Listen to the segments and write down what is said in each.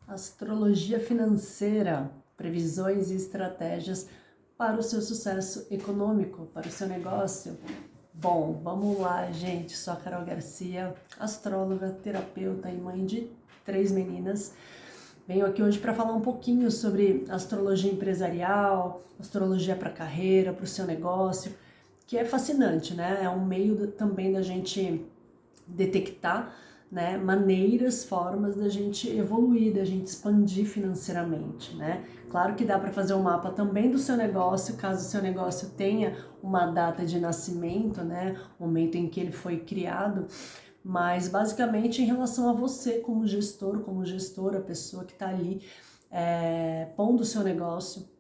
Astrologia financeira, previsões e estratégias para o seu sucesso econômico, para o seu negócio. Bom, vamos lá, gente. Sou a Carol Garcia, astróloga, terapeuta e mãe de 3 meninas. Venho aqui hoje para falar um pouquinho sobre astrologia empresarial, astrologia para a carreira, para o seu negócio, que é fascinante, né? É um meio também da gente detectar, né, maneiras, formas da gente evoluir, da gente expandir financeiramente, né? Claro que dá para fazer um mapa também do seu negócio, caso o seu negócio tenha uma data de nascimento, né, momento em que ele foi criado, mas basicamente em relação a você como gestor, como gestora, a pessoa que está ali pondo o seu negócio,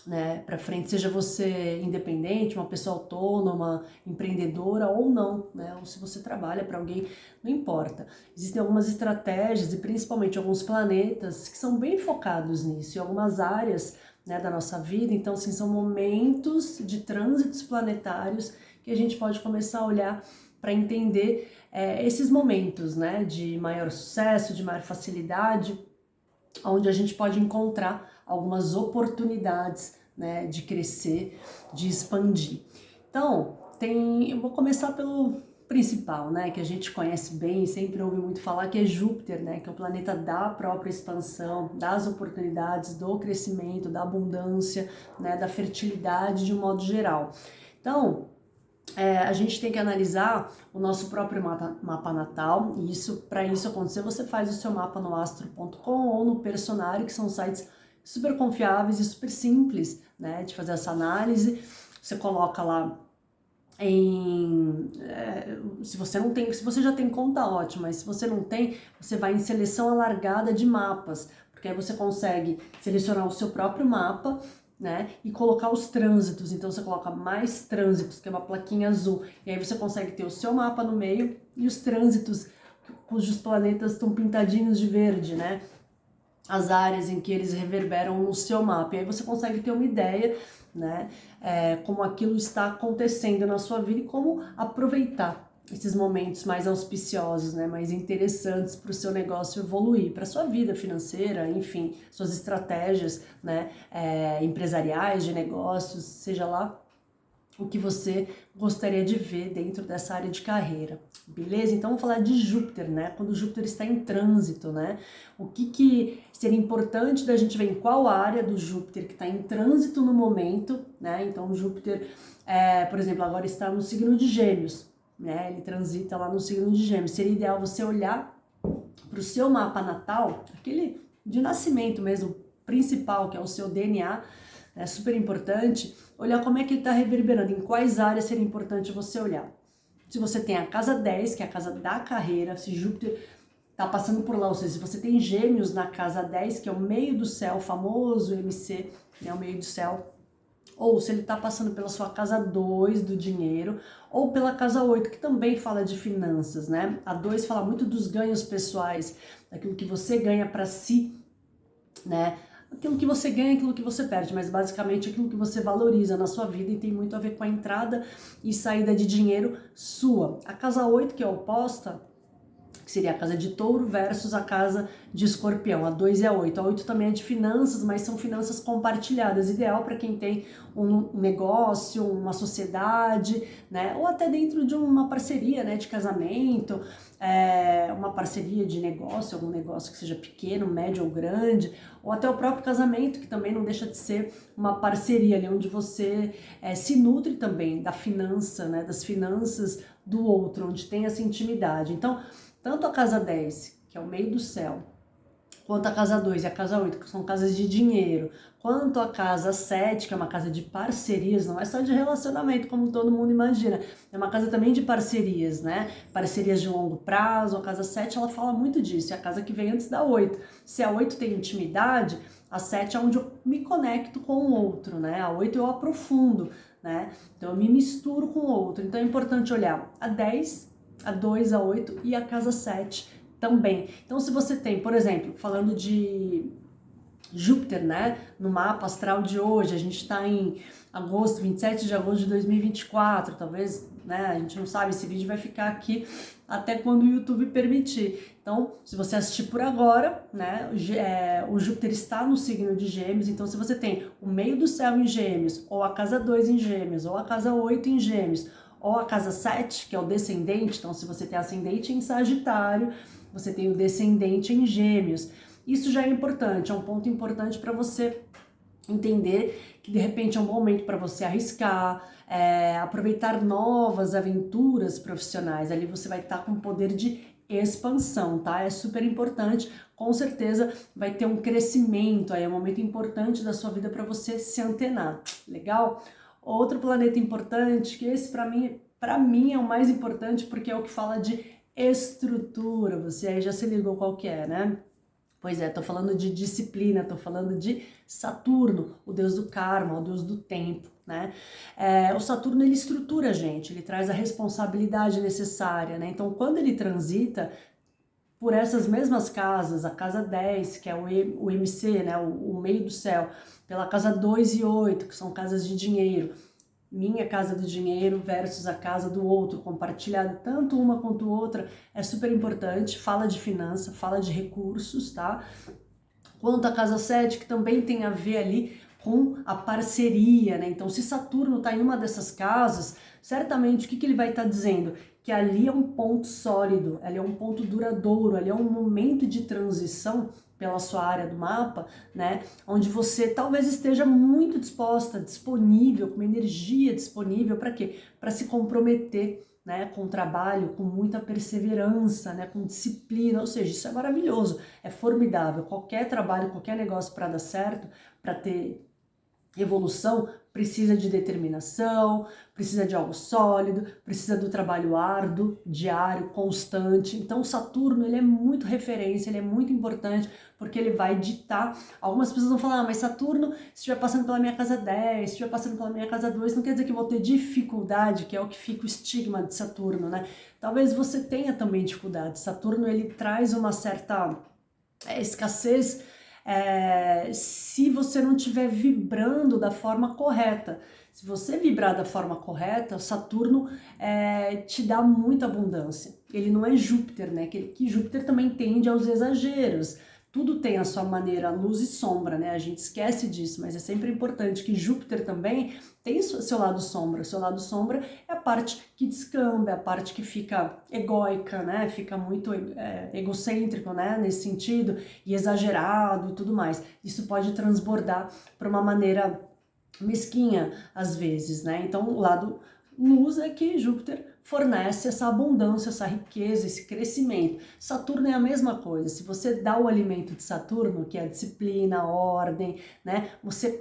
né, para frente, seja você independente, uma pessoa autônoma, empreendedora ou não, né, ou se você trabalha para alguém, não importa. Existem algumas estratégias e principalmente alguns planetas que são bem focados nisso, em algumas áreas, né, da nossa vida. Então, assim, são momentos de trânsitos planetários que a gente pode começar a olhar para entender esses momentos, né, de maior sucesso, de maior facilidade, onde a gente pode encontrar algumas oportunidades, né, de crescer, de expandir. Então, eu vou começar pelo principal, né, que a gente conhece bem e sempre ouve muito falar, que é Júpiter, né, que é o planeta da própria expansão, das oportunidades, do crescimento, da abundância, né, da fertilidade de um modo geral. Então, a gente tem que analisar o nosso próprio mapa natal, e para isso acontecer, você faz o seu mapa no astro.com ou no Personário, que são sites super confiáveis e super simples, né, de fazer essa análise. Você coloca lá se você não tem, se você já tem conta, ótimo, mas se você não tem, você vai em seleção alargada de mapas, porque aí você consegue selecionar o seu próprio mapa, né, e colocar os trânsitos. Então você coloca mais trânsitos, que é uma plaquinha azul, e aí você consegue ter o seu mapa no meio e os trânsitos cujos planetas estão pintadinhos de verde, né, as áreas em que eles reverberam no seu mapa. E aí você consegue ter uma ideia, né, como aquilo está acontecendo na sua vida e como aproveitar esses momentos mais auspiciosos, né, mais interessantes para o seu negócio evoluir, para a sua vida financeira, enfim, suas estratégias, né, empresariais, de negócios, seja lá o que você gostaria de ver dentro dessa área de carreira, beleza? Então vamos falar de Júpiter, né? Quando Júpiter está em trânsito, né? O que seria importante da gente ver em qual área do Júpiter que está em trânsito no momento, né? Então Júpiter, por exemplo, agora está no signo de Gêmeos, né? Ele transita lá no signo de Gêmeos. Seria ideal você olhar para o seu mapa natal, aquele de nascimento mesmo, principal, que é o seu DNA, é super importante, olhar como é que ele está reverberando, em quais áreas seria importante você olhar. Se você tem a casa 10, que é a casa da carreira, se Júpiter está passando por lá, ou seja, se você tem Gêmeos na casa 10, que é o meio do céu, o famoso MC, né, o meio do céu, ou se ele está passando pela sua casa 2 do dinheiro, ou pela casa 8, que também fala de finanças, né? A 2 fala muito dos ganhos pessoais, daquilo que você ganha para si, né? Aquilo que você ganha, aquilo que você perde, mas basicamente aquilo que você valoriza na sua vida, e tem muito a ver com a entrada e saída de dinheiro sua. A casa 8, que é oposta, que seria a casa de Touro versus a casa de Escorpião, a 2 e a 8. A 8 também é de finanças, mas são finanças compartilhadas, ideal para quem tem um negócio, uma sociedade, né, ou até dentro de uma parceria, né, de casamento, uma parceria de negócio, algum negócio que seja pequeno, médio ou grande, ou até o próprio casamento, que também não deixa de ser uma parceria ali, onde você se nutre também da finança, né, das finanças do outro, onde tem essa intimidade. Então, tanto a casa 10, que é o meio do céu, quanto a casa 2 e a casa 8, que são casas de dinheiro, quanto a casa 7, que é uma casa de parcerias, não é só de relacionamento, como todo mundo imagina, é uma casa também de parcerias, né? Parcerias de longo prazo. A casa 7, ela fala muito disso, é a casa que vem antes da 8. Se a 8 tem intimidade, a 7 é onde eu me conecto com o outro, né? A 8 eu aprofundo, né? Então eu me misturo com o outro. Então é importante olhar a 10, a 2, a 8 e a casa 7 também. Então, se você tem, por exemplo, falando de Júpiter, né, no mapa astral de hoje, a gente está em agosto, 27 de agosto de 2024, talvez né? A gente não sabe, esse vídeo vai ficar aqui até quando o YouTube permitir. Então, se você assistir por agora, né, o Júpiter está no signo de Gêmeos, então se você tem o meio do céu em Gêmeos, ou a casa 2 em Gêmeos, ou a casa 8 em Gêmeos, ou a casa 7, que é o descendente, então se você tem ascendente em Sagitário, você tem o descendente em Gêmeos. Isso já é importante, é um ponto importante para você entender que de repente é um momento para você arriscar, aproveitar novas aventuras profissionais. Ali você vai estar com poder de expansão, tá? É super importante, com certeza vai ter um crescimento, aí é um momento importante da sua vida para você se antenar, legal? Outro planeta importante, que esse para mim é o mais importante, porque é o que fala de estrutura, você aí já se ligou qual que é, né? Pois é, tô falando de disciplina, tô falando de Saturno, o deus do karma, o deus do tempo, né? O Saturno, ele estrutura a gente, ele traz a responsabilidade necessária, né? Então, quando ele transita por essas mesmas casas, a casa 10, que é o MC, né? O meio do céu, pela casa 2 e 8, que são casas de dinheiro, minha casa do dinheiro versus a casa do outro, compartilhada, tanto uma quanto outra, é super importante, fala de finança, fala de recursos, tá? Quanto a casa 7, que também tem a ver ali com a parceria, né? Então, se Saturno está em uma dessas casas, certamente o que ele vai estar dizendo? Que ali é um ponto sólido, ali é um ponto duradouro, ali é um momento de transição pela sua área do mapa, né? Onde você talvez esteja muito disposta, disponível, com uma energia disponível para quê? Para se comprometer, né, com o trabalho, com muita perseverança, né, com disciplina, ou seja, isso é maravilhoso, é formidável. Qualquer trabalho, qualquer negócio para dar certo, para ter evolução, precisa de determinação, precisa de algo sólido, precisa do trabalho árduo, diário, constante. Então Saturno, ele é muito referência, ele é muito importante, porque ele vai ditar. Algumas pessoas vão falar, mas Saturno, se estiver passando pela minha casa 10, se estiver passando pela minha casa 2, não quer dizer que eu vou ter dificuldade, que é o que fica o estigma de Saturno, né? Talvez você tenha também dificuldade. Saturno, ele traz uma certa escassez se você não estiver vibrando da forma correta. Se você vibrar da forma correta, Saturno te dá muita abundância. Ele não é Júpiter, né? Que Júpiter também tende aos exageros. Tudo tem a sua maneira, luz e sombra, né? A gente esquece disso, mas é sempre importante que Júpiter também tem seu lado sombra. Seu lado sombra é a parte que descamba, é a parte que fica egóica, né? Fica muito egocêntrico, né? Nesse sentido, e exagerado e tudo mais. Isso pode transbordar para uma maneira mesquinha, às vezes, né? Então, o lado luz é que Júpiter fornece essa abundância, essa riqueza, esse crescimento. Saturno é a mesma coisa. Se você dá o alimento de Saturno, que é a disciplina, a ordem, né? Você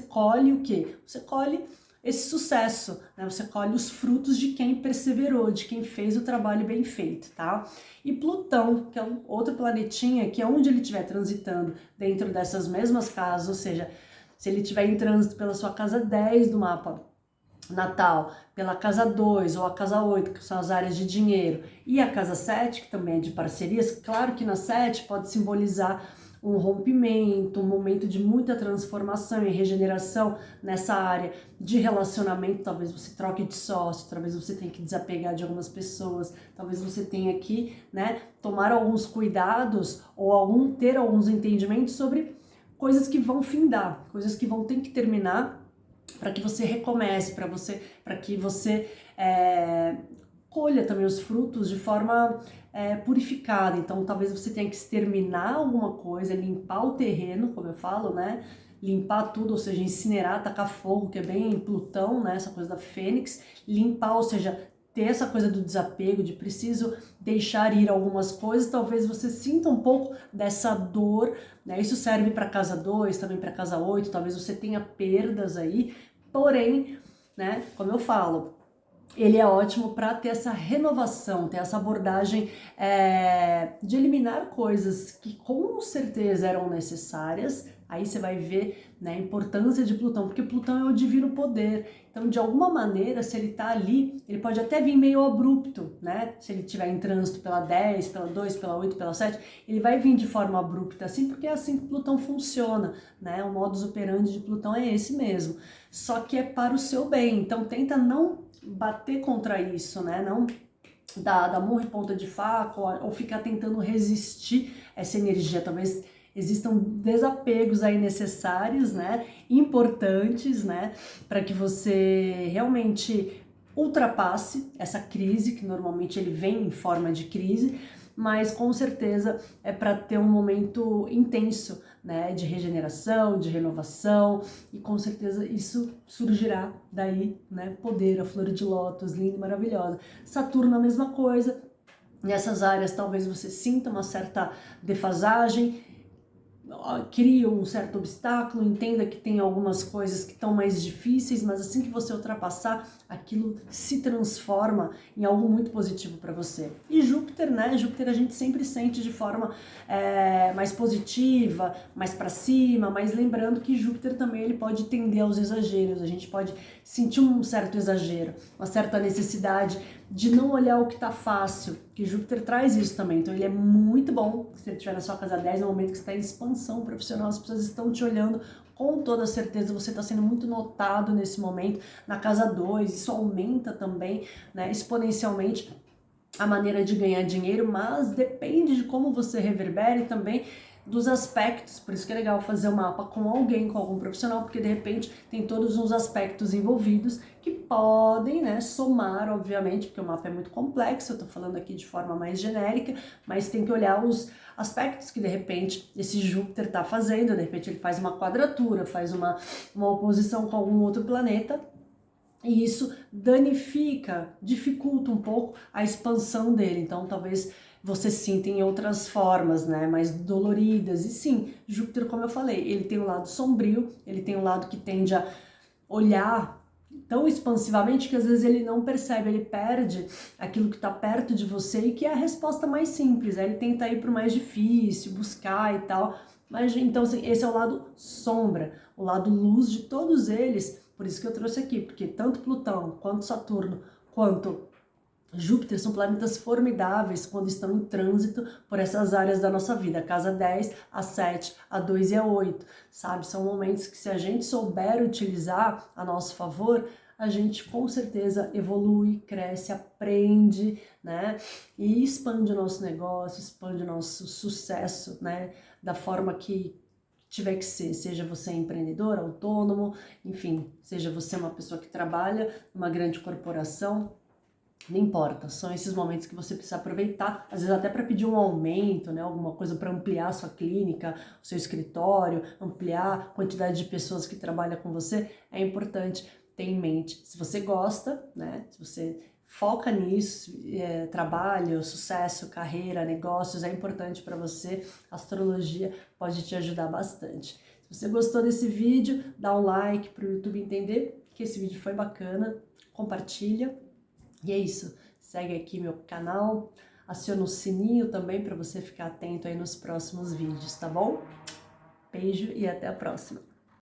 colhe o quê? Você colhe esse sucesso, né? Você colhe os frutos de quem perseverou, de quem fez o trabalho bem feito, tá? E Plutão, que é um outro planetinha, que é onde ele estiver transitando dentro dessas mesmas casas, ou seja, se ele estiver em trânsito pela sua casa 10 do mapa natal, pela casa 2 ou a casa 8, que são as áreas de dinheiro, e a casa 7, que também é de parcerias, claro que na 7 pode simbolizar um rompimento, um momento de muita transformação e regeneração nessa área de relacionamento. Talvez você troque de sócio, talvez você tenha que desapegar de algumas pessoas, talvez você tenha que, né, tomar alguns cuidados ou ter alguns entendimentos sobre coisas que vão findar, coisas que vão ter que terminar para que você recomece, para que você colha também os frutos de forma purificada. Então talvez você tenha que exterminar alguma coisa, limpar o terreno, como eu falo, né? Limpar tudo, ou seja, incinerar, tacar fogo, que é bem Plutão, né? Essa coisa da Fênix, limpar, ou seja, ter essa coisa do desapego, de preciso deixar ir algumas coisas. Talvez você sinta um pouco dessa dor, né? Isso serve para casa 2, também para casa 8, talvez você tenha perdas aí, porém, né, como eu falo, ele é ótimo para ter essa renovação, ter essa abordagem de eliminar coisas que com certeza eram necessárias, Aí você vai ver, né, a importância de Plutão, porque Plutão é o divino poder. Então, de alguma maneira, se ele tá ali, ele pode até vir meio abrupto, né? Se ele estiver em trânsito pela 10, pela 2, pela 8, pela 7, ele vai vir de forma abrupta, assim, porque é assim que Plutão funciona, né? O modus operandi de Plutão é esse mesmo. Só que é para o seu bem. Então, tenta não bater contra isso, né? Não dar murro em ponta de faca ou ficar tentando resistir essa energia. Talvez existam desapegos aí necessários, né, importantes, né, para que você realmente ultrapasse essa crise, que normalmente ele vem em forma de crise, mas com certeza é para ter um momento intenso, né, de regeneração, de renovação, e com certeza isso surgirá daí, né, poder, a flor de lótus, linda e maravilhosa. Saturno a mesma coisa, nessas áreas talvez você sinta uma certa defasagem, cria um certo obstáculo, entenda que tem algumas coisas que estão mais difíceis, mas assim que você ultrapassar, aquilo se transforma em algo muito positivo para você. E Júpiter, né? Júpiter a gente sempre sente de forma mais positiva, mais para cima, mas lembrando que Júpiter também ele pode tender aos exageros, a gente pode sentir um certo exagero, uma certa necessidade de não olhar o que tá fácil, que Júpiter traz isso também. Então ele é muito bom, se ele estiver na sua casa 10, no momento que você está em expansão profissional, as pessoas estão te olhando, com toda certeza você está sendo muito notado nesse momento. Na casa 2, isso aumenta também, né, exponencialmente a maneira de ganhar dinheiro, mas depende de como você reverbera e também dos aspectos, por isso que é legal fazer o mapa com alguém, com algum profissional, porque de repente tem todos os aspectos envolvidos que podem, né, somar, obviamente, porque o mapa é muito complexo, eu tô falando aqui de forma mais genérica, mas tem que olhar os aspectos que de repente esse Júpiter tá fazendo, de repente ele faz uma quadratura, faz uma oposição com algum outro planeta, e isso danifica, dificulta um pouco a expansão dele, então talvez você sinta em outras formas, né, mais doloridas. E sim, Júpiter, como eu falei, ele tem um lado sombrio, ele tem um lado que tende a olhar tão expansivamente que às vezes ele não percebe, ele perde aquilo que está perto de você e que é a resposta mais simples, ele tenta ir para o mais difícil, buscar e tal, mas então assim, esse é o lado sombra, o lado luz de todos eles, por isso que eu trouxe aqui, porque tanto Plutão, quanto Saturno, quanto Júpiter são planetas formidáveis quando estão em trânsito por essas áreas da nossa vida, a casa 10, a 7, a 2 e a 8, sabe? São momentos que se a gente souber utilizar a nosso favor, a gente com certeza evolui, cresce, aprende, né? E expande o nosso negócio, expande o nosso sucesso, né? Da forma que tiver que ser, seja você empreendedor, autônomo, enfim, seja você uma pessoa que trabalha numa grande corporação, não importa, são esses momentos que você precisa aproveitar, às vezes até para pedir um aumento, né, alguma coisa para ampliar a sua clínica, o seu escritório, ampliar a quantidade de pessoas que trabalham com você, é importante ter em mente. Se você gosta, né, se você foca nisso, trabalho, sucesso, carreira, negócios, é importante para você, a astrologia pode te ajudar bastante. Se você gostou desse vídeo, dá um like para o YouTube entender que esse vídeo foi bacana, compartilha. E é isso, segue aqui meu canal, aciona o sininho também para você ficar atento aí nos próximos vídeos, tá bom? Beijo e até a próxima!